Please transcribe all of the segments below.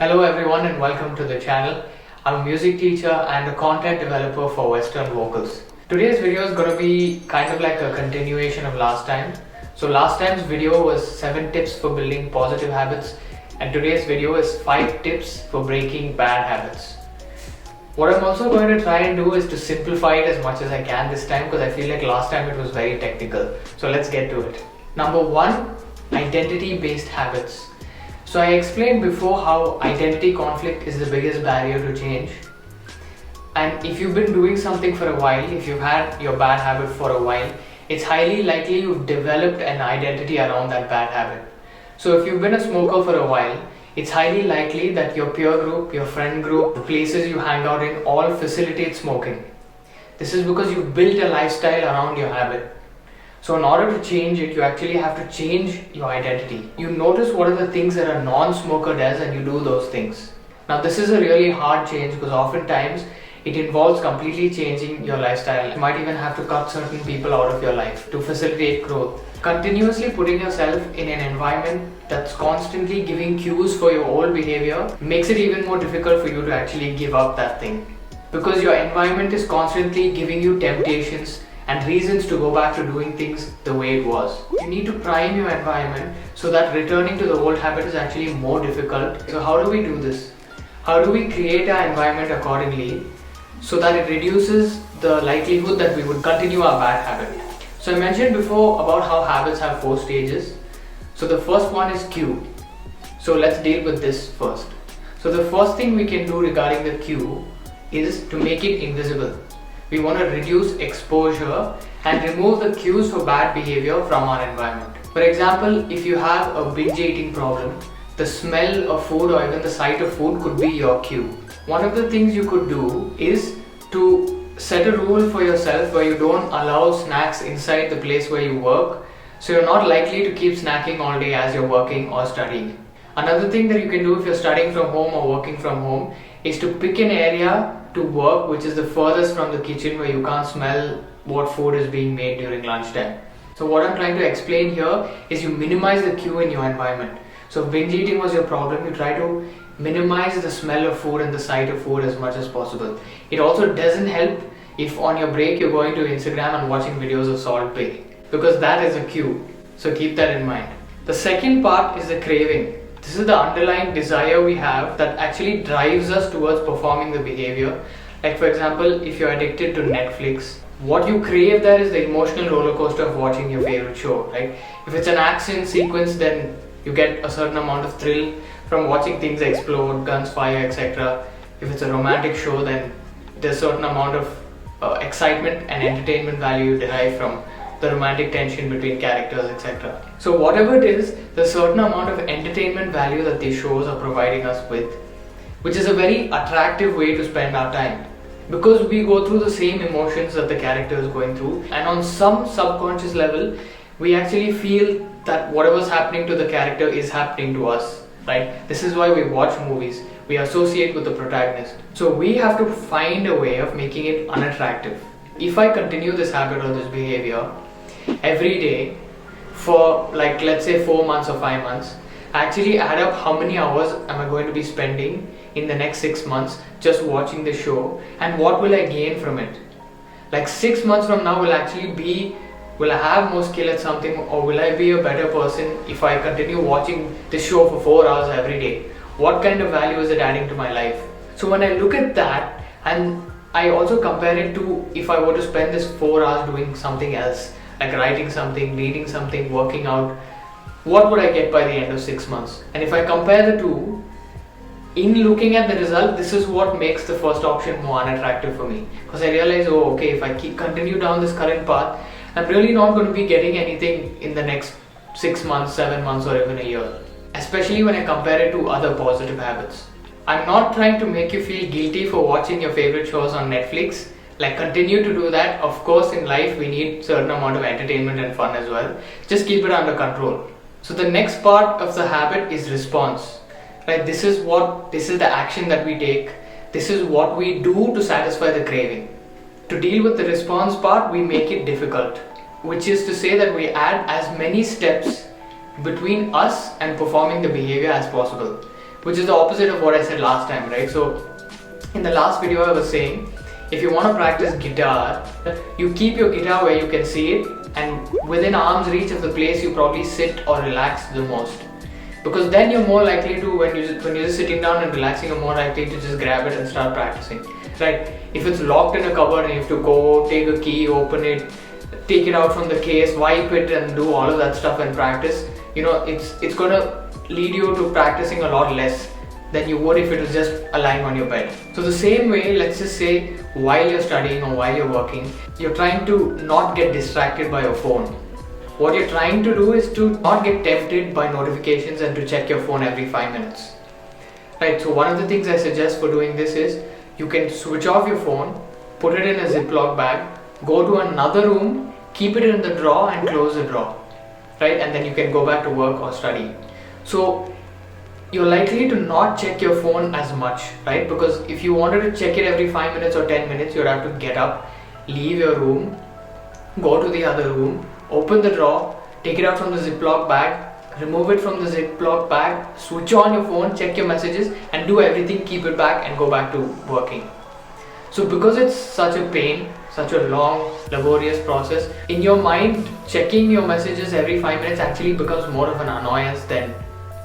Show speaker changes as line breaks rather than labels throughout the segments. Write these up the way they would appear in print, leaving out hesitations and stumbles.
Hello everyone and welcome to the channel. I'm a music teacher and a content developer for Western vocals. Today's video is going to be kind of like a continuation of last time. So last time's video was 7 tips for building positive habits and today's video is 5 tips for breaking bad habits. What I'm also going to try and do is to simplify it as much as I can this time because I feel like last time it was very technical. So let's get to it. Number 1, identity-based habits. So I explained before how identity conflict is the biggest barrier to change. And if you've been doing something for a while, if you've had your bad habit for a while, it's highly likely you've developed an identity around that bad habit. So if you've been a smoker for a while, it's highly likely that your peer group, your friend group, the places you hang out in all facilitate smoking. This is because you've built a lifestyle around your habit. So in order to change it, you actually have to change your identity. You notice what are the things that a non-smoker does and you do those things. Now this is a really hard change because oftentimes it involves completely changing your lifestyle. You might even have to cut certain people out of your life to facilitate growth. Continuously putting yourself in an environment that's constantly giving cues for your old behavior makes it even more difficult for you to actually give up that thing. Because your environment is constantly giving you temptations and reasons to go back to doing things the way it was. You need to prime your environment so that returning to the old habit is actually more difficult. So how do we do this? How do we create our environment accordingly so that it reduces the likelihood that we would continue our bad habit? So I mentioned before about how habits have 4 stages. So the first one is cue. So let's deal with this first. So the first thing we can do regarding the cue is to make it invisible. We want to reduce exposure and remove the cues for bad behavior from our environment. For example, if you have a binge eating problem, the smell of food or even the sight of food could be your cue. One of the things you could do is to set a rule for yourself where you don't allow snacks inside the place where you work, so you're not likely to keep snacking all day as you're working or studying. Another thing that you can do if you're studying from home or working from home is to pick an area to work which is the furthest from the kitchen where you can't smell what food is being made during lunchtime. So what I'm trying to explain here is you minimize the cue in your environment. So if binge eating was your problem, you try to minimize the smell of food and the sight of food as much as possible. It also doesn't help if on your break you're going to Instagram and watching videos of Salt Bay, because that is a cue. So keep that in mind. The second part is the craving. This is the underlying desire we have that actually drives us towards performing the behavior. Like for example, if you're addicted to Netflix, what you crave there is the emotional roller coaster of watching your favorite show, right? If it's an action sequence, then you get a certain amount of thrill from watching things explode, guns fire, etc. If it's a romantic show, then there's a certain amount of excitement and entertainment value you derive from the romantic tension between characters, etc. So whatever it is, there's a certain amount of entertainment value that these shows are providing us with, which is a very attractive way to spend our time. Because we go through the same emotions that the character is going through, and on some subconscious level, we actually feel that whatever's happening to the character is happening to us, right? This is why we watch movies. We associate with the protagonist. So we have to find a way of making it unattractive. If I continue this habit or this behavior every day for like let's say 4 months or 5 months, I actually add up how many hours am I going to be spending in the next 6 months just watching the show, and what will I gain from it. Like 6 months from now will I have more skill at something, or will I be a better person if I continue watching this show for 4 hours every day? What kind of value is it adding to my life? So when I look at that, and I also compare it to if I were to spend this 4 hours doing something else, like writing something, reading something, working out, what would I get by the end of 6 months? And if I compare the two, in looking at the result, this is what makes the first option more unattractive for me. Because I realize, oh okay, if I continue down this current path, I'm really not going to be getting anything in the next 6 months, 7 months or even a year. Especially when I compare it to other positive habits. I'm not trying to make you feel guilty for watching your favorite shows on Netflix. Like continue to do that. Of course in life we need certain amount of entertainment and fun as well. Just keep it under control. So the next part of the habit is response. Right? This is the action that we take. This is what we do to satisfy the craving. To deal with the response part, we make it difficult, which is to say that we add as many steps between us and performing the behavior as possible. which is the opposite of what I said last time, right? So in the last video I was saying, if you want to practice guitar, you keep your guitar where you can see it and within arm's reach of the place you probably sit or relax the most. Because then you're more likely to, when you're just sitting down and relaxing, you're more likely to just grab it and start practicing, right? If it's locked in a cupboard and you have to go take a key, open it, take it out from the case, wipe it and do all of that stuff and practice, you know, it's gonna lead you to practicing a lot less than you would if it was just lying on your bed. So the same way, let's just say while you're studying or while you're working, you're trying to not get distracted by your phone. What you're trying to do is to not get tempted by notifications and to check your phone every 5 minutes. Right, so one of the things I suggest for doing this is you can switch off your phone, put it in a Ziploc bag, go to another room, keep it in the drawer and close the drawer. Right, and then you can go back to work or study. So you're likely to not check your phone as much, right? Because if you wanted to check it every 5 minutes or 10 minutes, you'd have to get up, leave your room, go to the other room, open the drawer, take it out from the Ziploc bag, remove it from the Ziploc bag, switch on your phone, check your messages and do everything, keep it back and go back to working. So because it's such a pain, such a long, laborious process, in your mind, checking your messages every 5 minutes actually becomes more of an annoyance than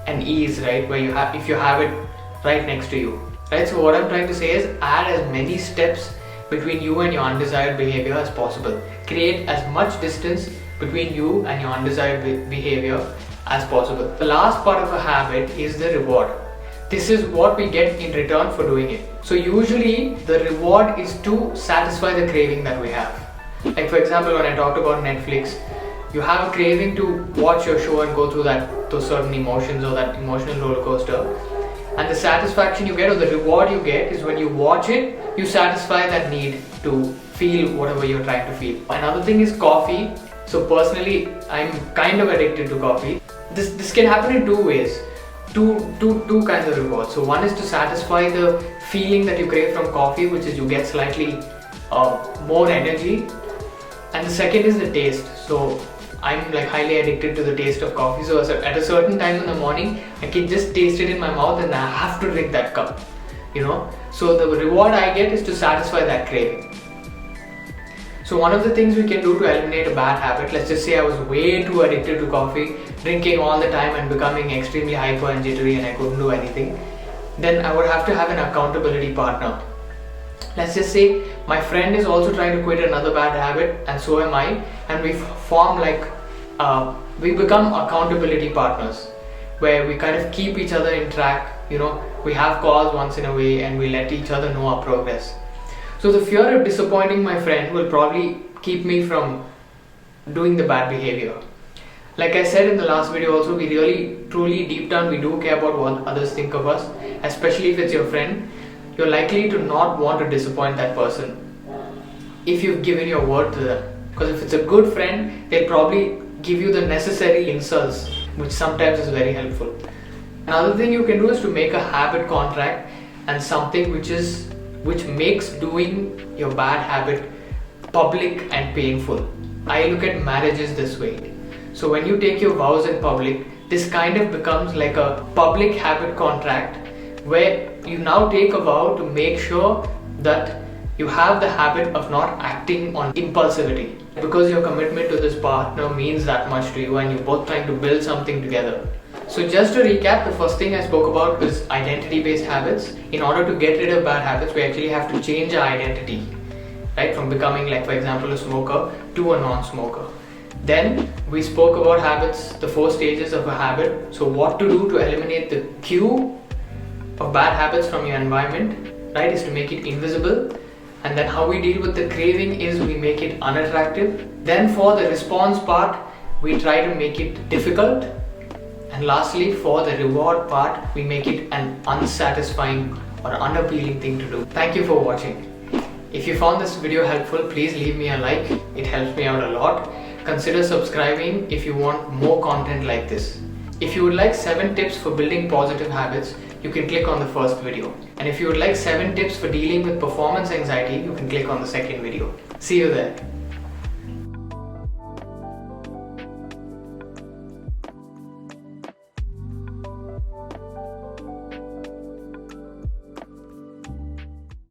an ease, right? Where you have, if you have it right next to you, right? So what I'm trying to say is add as many steps between you and your undesired behavior as possible. Create as much distance between you and your undesired behavior as possible. The last part of a habit is the reward. This is what we get in return for doing it. So usually the reward is to satisfy the craving that we have. Like for example, when I talked about Netflix, you have a craving to watch your show and go through those certain emotions or that emotional roller coaster. And the satisfaction you get or the reward you get is when you watch it, you satisfy that need to feel whatever you're trying to feel. Another thing is coffee. So personally, I'm kind of addicted to coffee. This can happen in two ways. Two kinds of rewards. So one is to satisfy the feeling that you crave from coffee, which is you get slightly more energy. And the second is the taste. So I'm like highly addicted to the taste of coffee. So at a certain time in the morning, I can just taste it in my mouth and I have to drink that cup, you know. So the reward I get is to satisfy that craving. So one of the things we can do to eliminate a bad habit, let's just say I was way too addicted to coffee, drinking all the time and becoming extremely hyper and jittery and I couldn't do anything, then I would have to have an accountability partner. Let's just say my friend is also trying to quit another bad habit and so am I, and we form we become accountability partners where we kind of keep each other in track, you know, we have calls once in a way and we let each other know our progress. So the fear of disappointing my friend will probably keep me from doing the bad behavior. Like I said in the last video also, we really, truly, deep down, we do care about what others think of us, especially if it's your friend. You're likely to not want to disappoint that person if you've given your word to them. Because if it's a good friend, they'll probably give you the necessary insults, which sometimes is very helpful. Another thing you can do is to make a habit contract and something which makes doing your bad habit public and painful. I look at marriages this way. So when you take your vows in public, this kind of becomes like a public habit contract where you now take a vow to make sure that you have the habit of not acting on impulsivity. Because your commitment to this partner means that much to you and you're both trying to build something together. So just to recap, the first thing I spoke about was identity-based habits. In order to get rid of bad habits, we actually have to change our identity, right? From becoming, like for example, a smoker to a non-smoker. Then we spoke about habits, the 4 stages of a habit. So what to do to eliminate the cue of bad habits from your environment, right, is to make it invisible. And then how we deal with the craving is we make it unattractive. Then for the response part, we try to make it difficult. And lastly, for the reward part, we make it an unsatisfying or unappealing thing to do. Thank you for watching. If you found this video helpful, please leave me a like. It helps me out a lot. Consider subscribing if you want more content like this. If you would like 7 tips for building positive habits, you can click on the first video. And if you would like 7 tips for dealing with performance anxiety, you can click on the second video. See you there.